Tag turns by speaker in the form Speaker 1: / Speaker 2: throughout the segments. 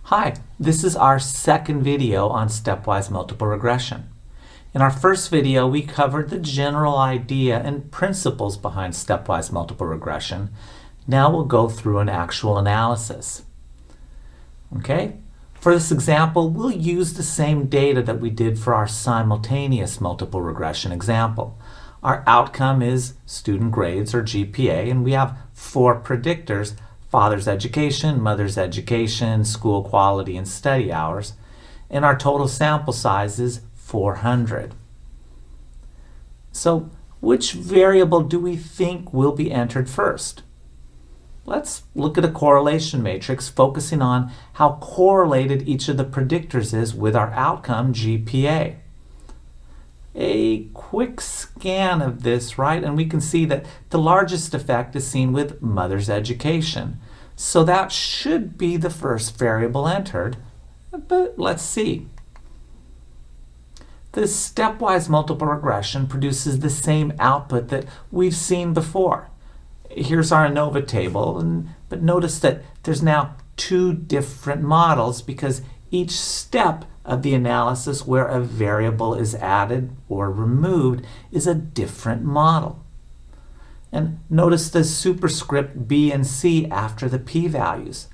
Speaker 1: Hi, this is our second video on stepwise multiple regression. In our first video, we covered the general idea and principles behind stepwise multiple regression. Now we'll go through an actual analysis. Okay? For this example, we'll use the same data that we did for our simultaneous multiple regression example. Our outcome is student grades, or GPA, and we have 4 predictors: father's education, mother's education, school quality, and study hours. And our total sample size is 400. So which variable do we think will be entered first? Let's look at a correlation matrix focusing on how correlated each of the predictors is with our outcome, GPA. A quick scan of this, right? And we can see that the largest effect is seen with mother's education. So that should be the first variable entered, but let's see. The stepwise multiple regression produces the same output that we've seen before. Here's our Anova table, but notice that there's now 2 different models because each step of the analysis where a variable is added or removed is a different model. And notice the superscript B and C after the p-values.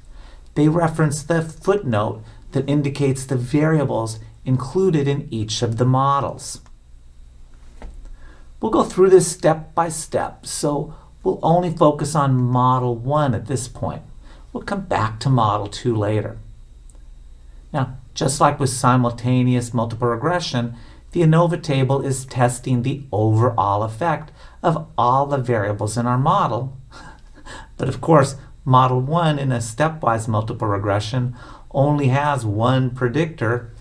Speaker 1: They reference the footnote that indicates the variables included in each of the models. We'll go through this step by step, so we'll only focus on model 1 at this point. We'll come back to model 2 later. Now, just like with simultaneous multiple regression, the Anova table is testing the overall effect of all the variables in our model. But of course, model 1 in a stepwise multiple regression only has 1 predictor,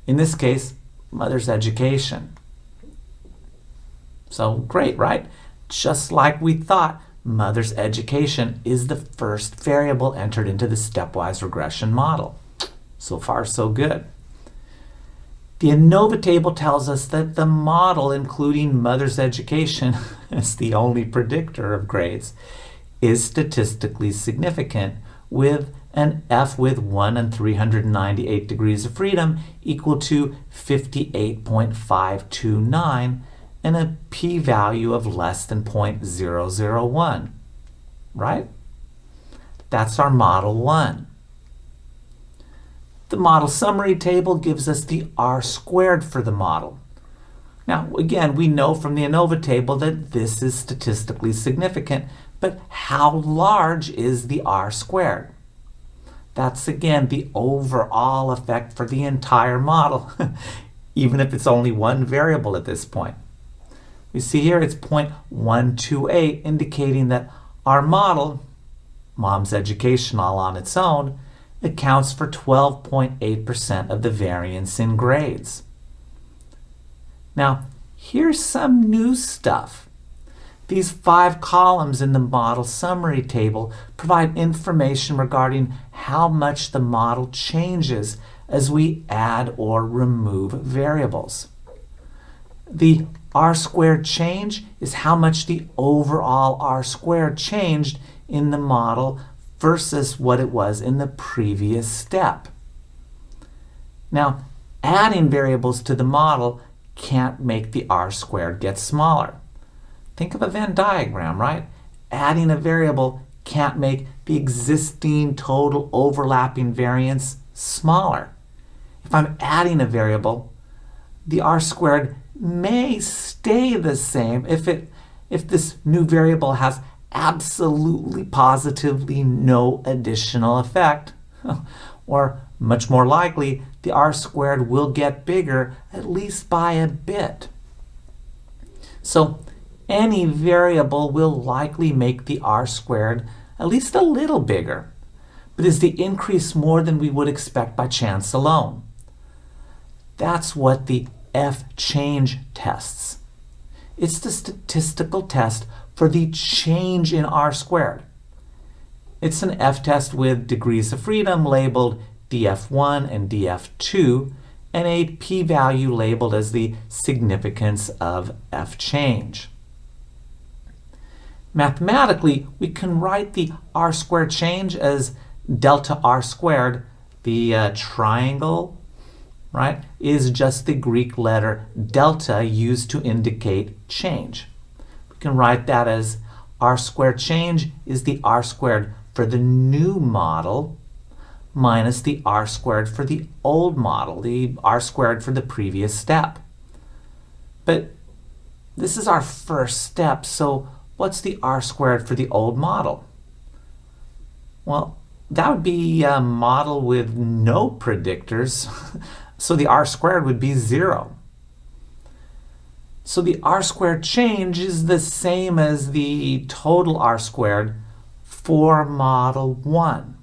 Speaker 1: in this case, mother's education. So great, right? Just like we thought, mother's education is the first variable entered into the stepwise regression model. So far, so good. The Anova table tells us that the model, including mother's education as the only predictor of grades, is statistically significant with an F with 1 and 398 degrees of freedom equal to 58.529 and a p-value of less than 0.001, right? That's our model 1. The model summary table gives us the R-squared for the model. Now, again, we know from the Anova table that this is statistically significant, but how large is the R-squared? That's, again, the overall effect for the entire model, even if it's only 1 variable at this point. We see here it's 0.128, indicating that our model, mom's education all on its own, accounts for 12.8% of the variance in grades. Now, here's some new stuff. These 5 columns in the model summary table provide information regarding how much the model changes as we add or remove variables. The R-squared change is how much the overall R-squared changed in the model versus what it was in the previous step. Now, adding variables to the model can't make the R-squared get smaller. Think of a Venn diagram, right? Adding a variable can't make the existing total overlapping variance smaller. If I'm adding a variable, the R-squared may stay the same if this new variable has absolutely positively no additional effect, or much more likely, the R-squared will get bigger, at least by a bit. So any variable will likely make the R-squared at least a little bigger. But is the increase more than we would expect by chance alone? That's what the F-change tests. It's the statistical test for the change in R-squared. It's an F-test with degrees of freedom labeled DF1 and DF2 and a p-value labeled as the significance of F-change. Mathematically, we can write the R-squared change as delta R squared The triangle, right, is just the Greek letter delta used to indicate change. We can write that as r squared change is the r squared for the new model minus the r squared for the old model, the r squared for the previous step. But this is our first step, so what's the r squared for the old model? Well, that would be a model with no predictors, so the r squared would be 0. So the r squared change is the same as the total r squared for model 1.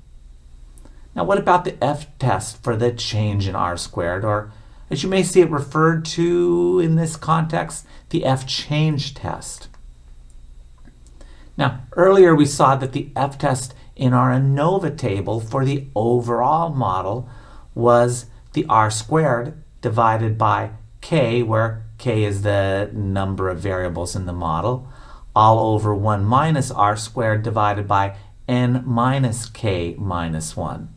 Speaker 1: Now what about the f-test for the change in r squared, or as you may see it referred to in this context, the f-change test? Now earlier we saw that the f-test in our Anova table for the overall model was the r squared divided by k, where k is the number of variables in the model, all over 1 minus r squared divided by n minus k minus 1.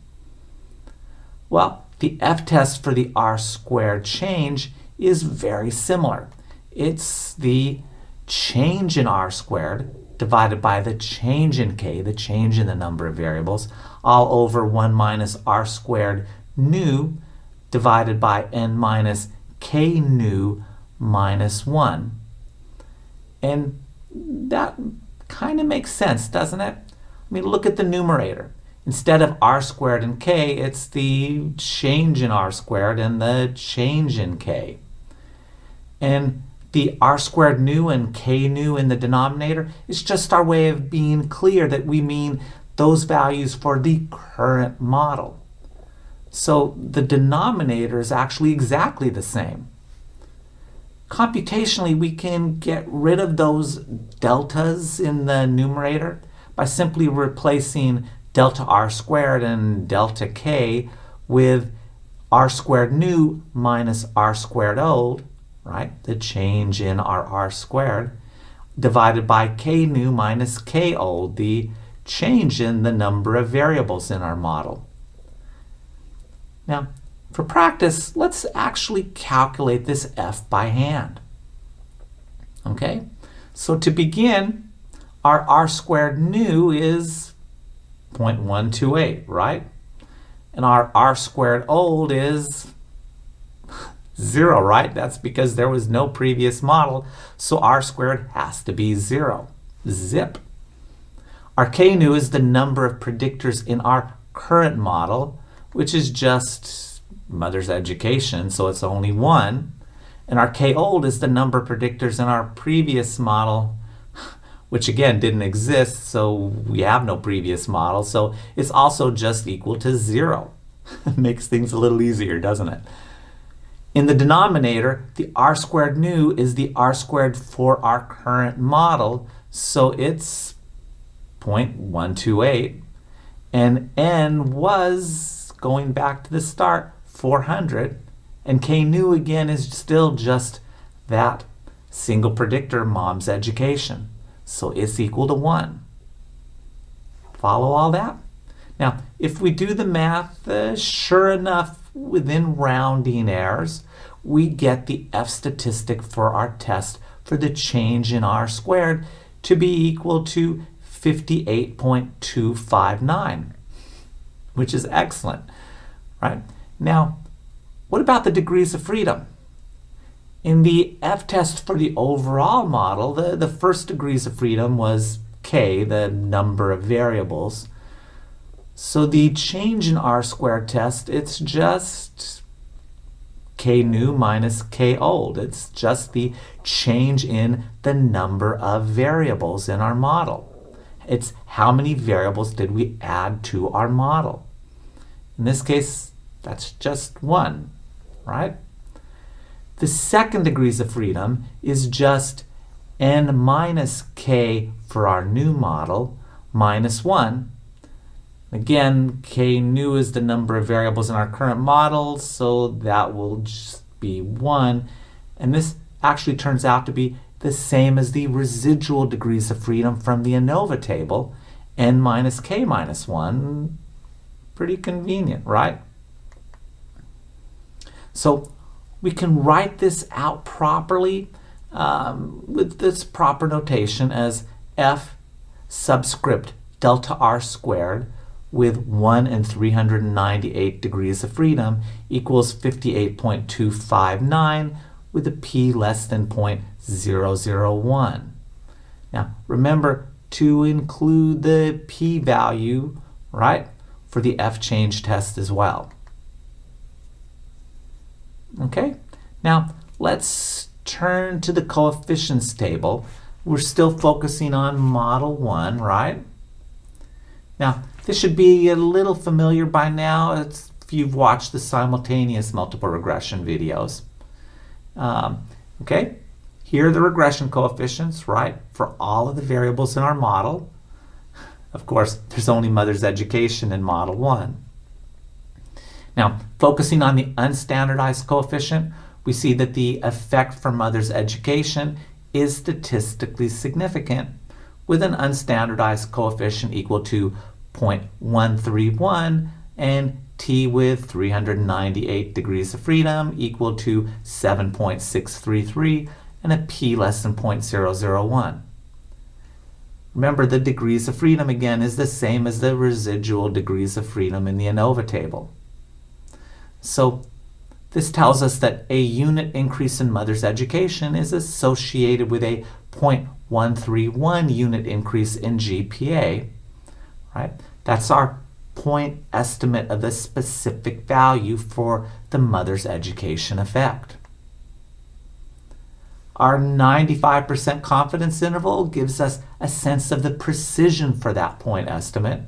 Speaker 1: Well, the f-test for the r squared change is very similar. It's the change in r squared divided by the change in k, the change in the number of variables, all over 1 minus r squared new divided by n minus k new minus 1. And that kind of makes sense, doesn't it? I mean, look at the numerator. Instead of r squared and k, it's the change in r squared and the change in k. And the r squared new and k new in the denominator is just our way of being clear that we mean those values for the current model. So the denominator is actually exactly the same. Computationally, we can get rid of those deltas in the numerator by simply replacing delta r squared and delta k with r squared new minus r squared old, right? The change in our r squared, divided by k new minus k old, the change in the number of variables in our model. Now, for practice, let's actually calculate this f by hand. Okay? So to begin, our r squared new is 0.128, right? And our r squared old is 0, right? That's because there was no previous model, so r squared has to be 0. Zip. Our k new is the number of predictors in our current model, which is just mother's education, so it's only 1. And our k old is the number of predictors in our previous model, which again didn't exist, so we have no previous model, so it's also just equal to 0. Makes things a little easier, doesn't it? In the denominator, the r squared new is the r squared for our current model, so it's 0.128, and n was, going back to the start, 400, and k new again is still just that single predictor, mom's education. So it's equal to 1. Follow all that? Now, if we do the math, sure enough, within rounding errors, we get the f statistic for our test for the change in r squared to be equal to 58.259, which is excellent, right? Now, what about the degrees of freedom? In the f-test for the overall model, the first degrees of freedom was k, the number of variables. So the change in r squared test, it's just k new minus k old. It's just the change in the number of variables in our model. It's how many variables did we add to our model. In this case, that's just 1, right? The second degrees of freedom is just n minus k for our new model minus 1. Again, k new is the number of variables in our current model, so that will just be 1. And this actually turns out to be the same as the residual degrees of freedom from the Anova table, n minus k minus 1. Pretty convenient, right? So we can write this out properly with this proper notation as f subscript delta r squared with 1 and 398 degrees of freedom equals 58.259 with a p less than 0.001. Now remember to include the p-value, right, for the f change test as well. Okay, now let's turn to the coefficients table. We're still focusing on Model 1, right? Now, this should be a little familiar by now if you've watched the simultaneous multiple regression videos. Okay, here are the regression coefficients, right, for all of the variables in our model. Of course, there's only mother's education in Model 1. Now, focusing on the unstandardized coefficient, we see that the effect for mother's education is statistically significant with an unstandardized coefficient equal to 0.131 and t with 398 degrees of freedom equal to 7.633 and a p less than 0.001. Remember, the degrees of freedom again is the same as the residual degrees of freedom in the Anova Table. So this tells us that a unit increase in mother's education is associated with a 0.131 unit increase in GPA, right? That's our point estimate of the specific value for the mother's education effect. Our 95% confidence interval gives us a sense of the precision for that point estimate.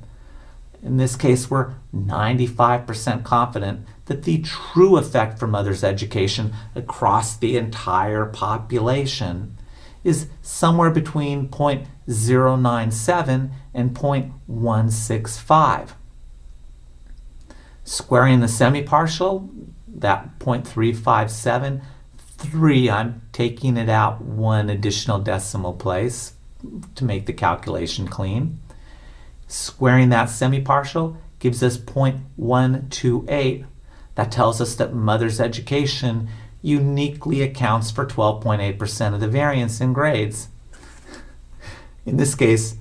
Speaker 1: In this case, we're 95% confident that the true effect for mother's education across the entire population is somewhere between 0.097 and 0.165. Squaring the semi-partial, that 0.3573, I'm taking it out one additional decimal place to make the calculation clean. Squaring that semi-partial gives us 0.128. That tells us that mother's education uniquely accounts for 12.8% of the variance in grades. In this case,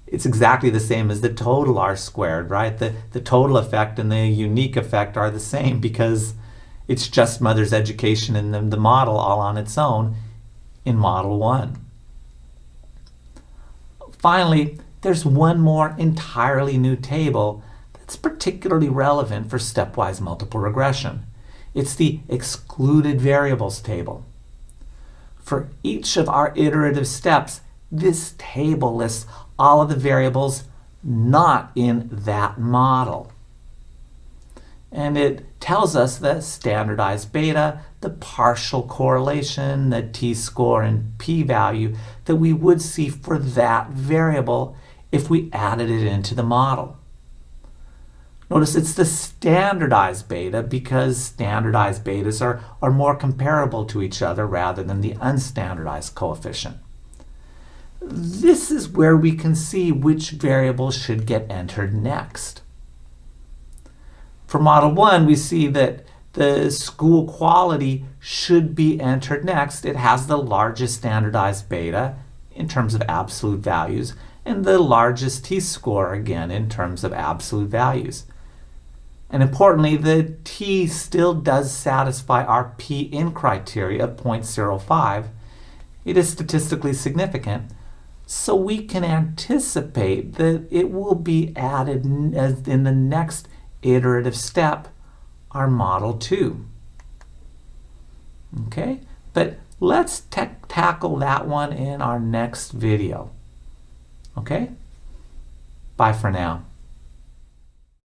Speaker 1: it's exactly the same as the total R squared, right? The total effect and the unique effect are the same because it's just mother's education in the model all on its own in Model 1. Finally, there's one more entirely new table that's particularly relevant for stepwise multiple regression. It's the excluded variables table. For each of our iterative steps, this table lists all of the variables not in that model. And it tells us the standardized beta, the partial correlation, the t-score, and p-value that we would see for that variable if we added it into the model. Notice it's the standardized beta because standardized betas are more comparable to each other rather than the unstandardized coefficient. This is where we can see which variable should get entered next. For Model 1, we see that the school quality should be entered next. It has the largest standardized beta in terms of absolute values and the largest t-score again in terms of absolute values. And importantly, the t still does satisfy our p-in criteria of 0.05. It is statistically significant, so we can anticipate that it will be added as in the next iterative step, our Model 2. Okay, but let's tackle that one in our next video. Okay, bye for now.